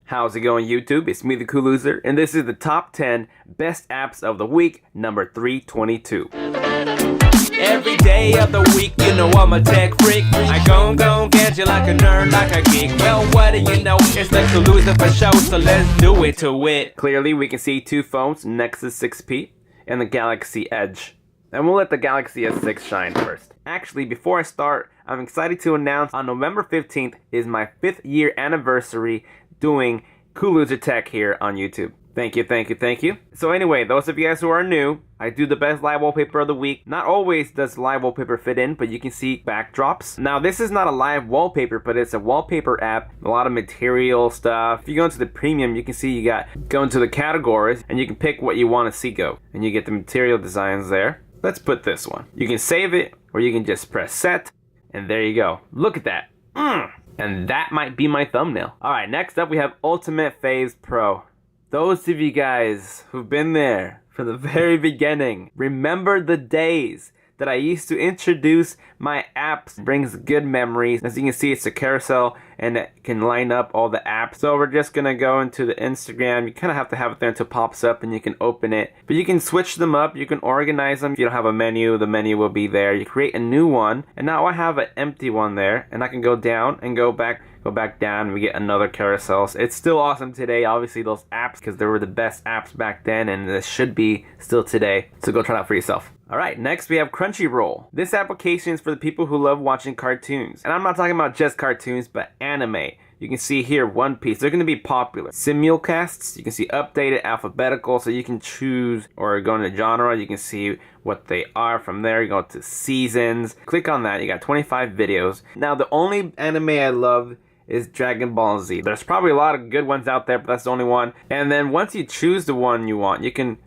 How's it going, YouTube? It's me, the Cool Loser, and this is the top 10 best apps of the week, number 322. Every day of the week, you know I'm a tech freak. I gon' get you like a nerd, like a geek. Well, what do you know? It's the Cool Loser for show, so let's do it to it. Clearly, we can see two phones, Nexus 6P and the Galaxy Edge. And we'll let the Galaxy S6 shine first. Actually, before I start, I'm excited to announce on November 15th is my 5th year anniversary doing Cool Loser Tech here on YouTube. Thank you, thank you, thank you. So anyway, those of you guys who are new, I do the best live wallpaper of the week. Not always does live wallpaper fit in, but you can see backdrops. Now this is not a live wallpaper, but it's a wallpaper app. A lot of material stuff. If you go into the premium, you can see you go into the categories and you can pick what you want to see go. And you get the material designs there. Let's put this one. You can save it or you can just press set and there you go. Look at that. And that might be my thumbnail. Alright, next up we have Ultimate Faves PRO. Those of you guys who've been there from the very beginning, remember the days that I used to introduce my apps. It brings good memories. As you can see, it's a carousel and it can line up all the apps. So we're just gonna go into the Instagram. You kind of have to have it there until it pops up and you can open it. But you can switch them up, you can organize them. If you don't have a menu, the menu will be there. You create a new one, and now I have an empty one there, and I can go down and go back down, and we get another carousel. It's still awesome today, obviously, those apps, because they were the best apps back then, and this should be still today. So go try it out for yourself. Alright, next we have Crunchyroll. This application is for the people who love watching cartoons. And I'm not talking about just cartoons, but anime. You can see here One Piece. They're going to be popular. Simulcasts, you can see updated alphabetical, so you can choose or go into genre. You can see what they are from there. You go to seasons. Click on that. You got 25 videos. Now, the only anime I love is Dragon Ball Z. There's probably a lot of good ones out there, but that's the only one. And then once you choose the one you want, you can,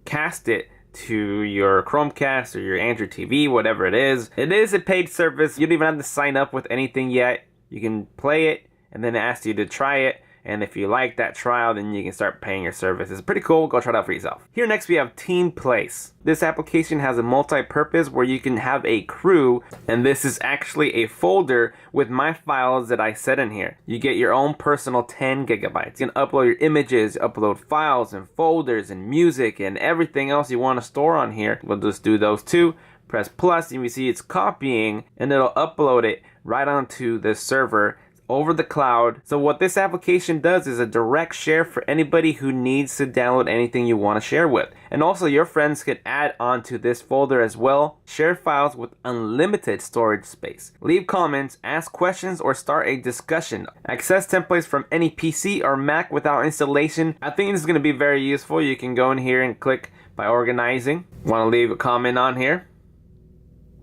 cast it to your Chromecast or your Android TV, whatever it is. It is a paid service. You don't even have to sign up with anything yet. You can play it and then it asks you to try it. And if you like that trial, then you can start paying your service. It's pretty cool. Go try it out for yourself. Here next we have Teamplace. This application has a multi-purpose where you can have a crew, and this is actually a folder with my files that I set in here. You get your own personal 10 gigabytes. You can upload your images, upload files and folders and music and everything else you want to store on here. We'll just do those two. Press plus and you see it's copying, and it'll upload it right onto the server over the cloud. So what this application does is a direct share for anybody who needs to download anything you want to share with. And also your friends could add onto this folder as well. Share files with unlimited storage space. Leave comments, ask questions, or start a discussion. Access templates from any PC or Mac without installation. I think this is going to be very useful. You can go in here and click by organizing. Want to leave a comment on here?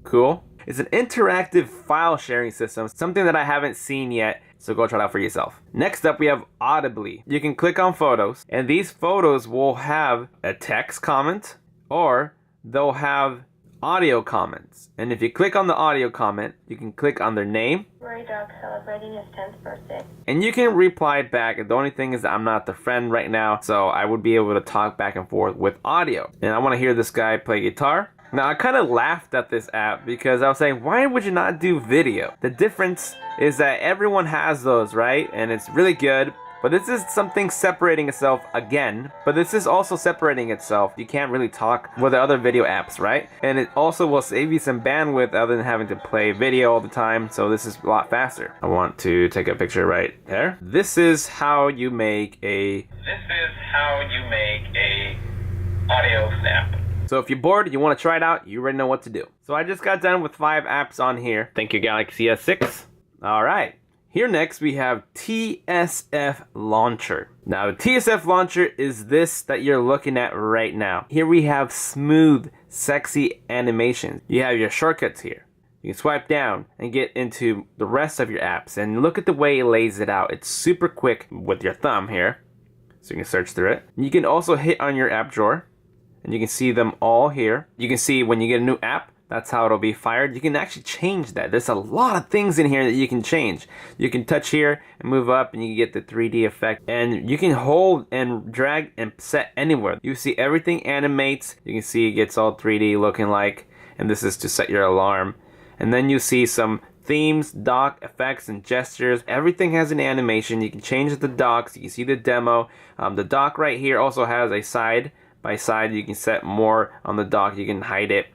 Cool. It's an interactive file sharing system, something that I haven't seen yet, so go try it out for yourself. Next up we have Odibly. You can click on photos, and these photos will have a text comment, or they'll have audio comments. And if you click on the audio comment, you can click on their name. Rory Dog celebrating his 10th birthday. And you can reply back. The only thing is that I'm not the friend right now, so I would be able to talk back and forth with audio. And I want to hear this guy play guitar. Now, I kind of laughed at this app because I was saying, why would you not do video? The difference is that everyone has those, right? And it's really good. But this is something separating itself again. But this is also separating itself. You can't really talk with the other video apps, right? And it also will save you some bandwidth other than having to play video all the time. So this is a lot faster. I want to take a picture right there. This is how you make a audio snap. So if you're bored, you want to try it out, you already know what to do. So I just got done with 5 apps on here. Thank you, Galaxy S6. All right. Here next we have TSF Launcher. Now the TSF Launcher is this that you're looking at right now. Here we have smooth, sexy animations. You have your shortcuts here. You can swipe down and get into the rest of your apps. And look at the way it lays it out. It's super quick with your thumb here. So you can search through it. You can also hit on your app drawer. And you can see them all here. You can see when you get a new app, that's how it'll be fired. You can actually change that. There's a lot of things in here that you can change. You can touch here and move up and you can get the 3D effect. And you can hold and drag and set anywhere. You see everything animates. You can see it gets all 3D looking like. And this is to set your alarm. And then you see some themes, dock, effects, and gestures. Everything has an animation. You can change the docks. You can see the demo. The dock right here also has a side by side. You can set more on the dock. You can hide it,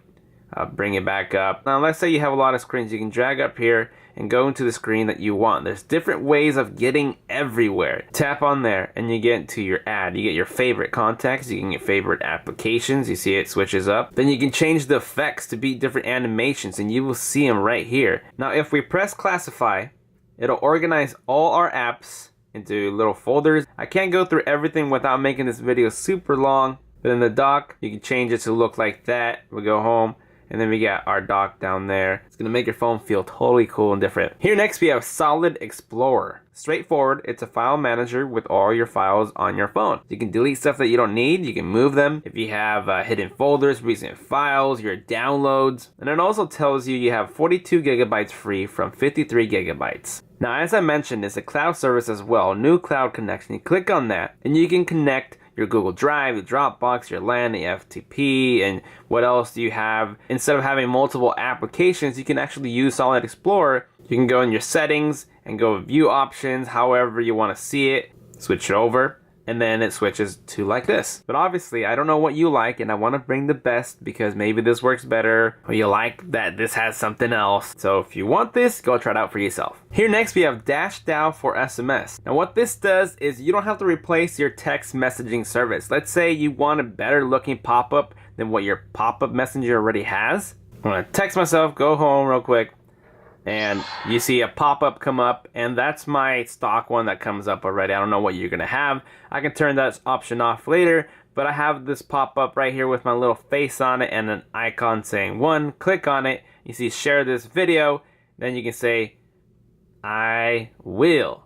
bring it back up. Now let's say you have a lot of screens. You can drag up here and go into the screen that you want. There's different ways of getting everywhere. Tap on there and you get to your ad. You get your favorite contacts, you can get favorite applications. You see it switches up. Then you can change the effects to be different animations and you will see them right here. Now if we press classify, it'll organize all our apps into little folders. I can't go through everything without making this video super long, but in the dock, you can change it to look like that. We go home. And then we got our dock down there. It's gonna make your phone feel totally cool and different. Here next we have Solid Explorer. Straightforward, it's a file manager with all your files on your phone. You can delete stuff that you don't need, you can move them. If you have hidden folders, recent files, your downloads. And it also tells you have 42 gigabytes free from 53 gigabytes. Now as I mentioned, it's a cloud service as well, new cloud connection. You click on that and you can connect your Google Drive, your Dropbox, your LAN, the FTP, and what else do you have? Instead of having multiple applications, you can actually use Solid Explorer. You can go in your settings and go view options, however you want to see it, switch it over, and then it switches to like this. But obviously, I don't know what you like, and I want to bring the best because maybe this works better, or you like that this has something else. So if you want this, go try it out for yourself. Here next, we have Dashdow for SMS. Now what this does is you don't have to replace your text messaging service. Let's say you want a better looking pop-up than what your pop-up messenger already has. I'm gonna text myself, go home real quick, and you see a pop-up come up, and that's my stock one that comes up already. I don't know what you're gonna have. I can turn that option off later, but I have this pop-up right here with my little face on it and an icon saying 1. Click on it, you see share this video, then you can say I will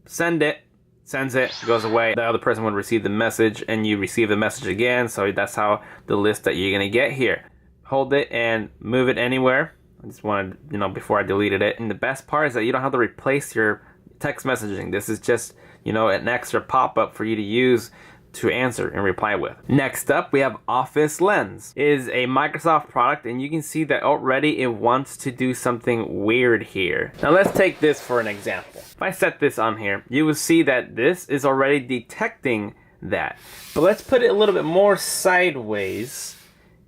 send it. Sends it, goes away. The other person would receive the message and you receive the message again. So that's how the list that you're gonna get here. Hold it and move it anywhere. I just wanted, before I deleted it. And the best part is that you don't have to replace your text messaging. This is just, an extra pop-up for you to use to answer and reply with. Next up, we have Office Lens. It is a Microsoft product, and you can see that already it wants to do something weird here. Now let's take this for an example. If I set this on here, you will see that this is already detecting that. But let's put it a little bit more sideways.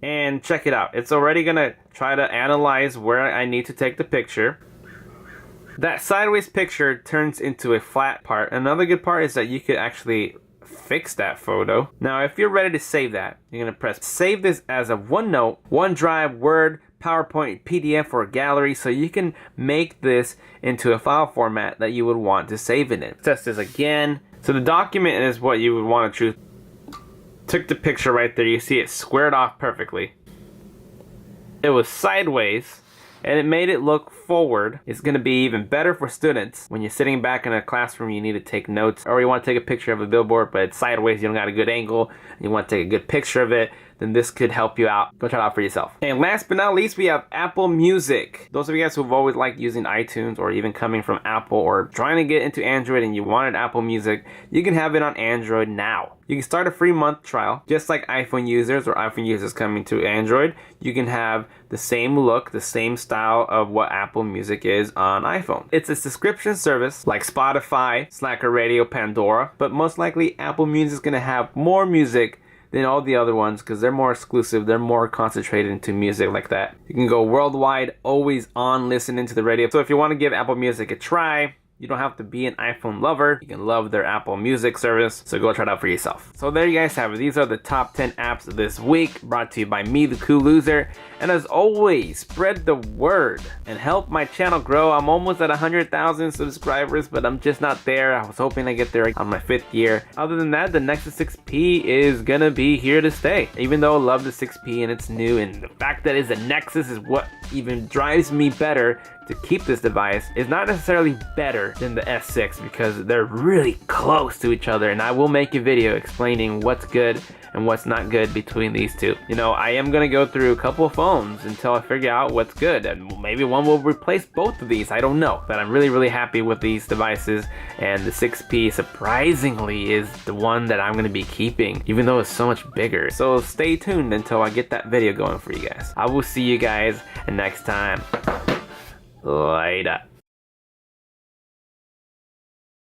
And check it out. It's already gonna try to analyze where I need to take the picture. That sideways picture turns into a flat part. Another good part is that you could actually fix that photo. Now, if you're ready to save that, you're gonna press save this as a OneNote, OneDrive, Word, PowerPoint, PDF, or gallery, so you can make this into a file format that you would want to save it in. Test this again. So the document is what you would want to choose. Took the picture right there, you see it squared off perfectly. It was sideways and it made it look forward. It's going to be even better for students when you're sitting back in a classroom, you need to take notes, or you want to take a picture of a billboard but it's sideways, you don't got a good angle, and you want to take a good picture of it, then this could help you out. Go try it out for yourself. And last but not least, we have Apple Music. Those of you guys who've always liked using iTunes, or even coming from Apple, or trying to get into Android and you wanted Apple Music, you can have it on Android now. You can start a free month trial, just like iPhone users or iPhone users coming to Android. You can have the same look, the same style of what Apple Music is on iPhone. It's a subscription service like Spotify, Slacker Radio, Pandora, but most likely Apple Music is going to have more music than all the other ones because they're more exclusive, they're more concentrated into music like that. You can go worldwide, always on listening to the radio. So if you want to give Apple Music a try, you don't have to be an iPhone lover. You can love their Apple Music service, so go try it out for yourself. So there you guys have it. These are the top 10 apps this week, brought to you by me, the Cool Loser. And as always, spread the word and help my channel grow. I'm almost at 100,000 subscribers, but I'm just not there. I was hoping to get there on my 5th year. Other than that, the Nexus 6P is gonna be here to stay. Even though I love the 6P and it's new, and the fact that it's a Nexus is what even drives me better to keep this device. Is not necessarily better than the S6 because they're really close to each other, and I will make a video explaining what's good and what's not good between these two. I am gonna go through a couple of phones until I figure out what's good, and maybe one will replace both of these, I don't know. But I'm really happy with these devices, and the 6P surprisingly is the one that I'm gonna be keeping, even though it's so much bigger. So stay tuned until I get that video going for you guys. I will see you guys next time. Later.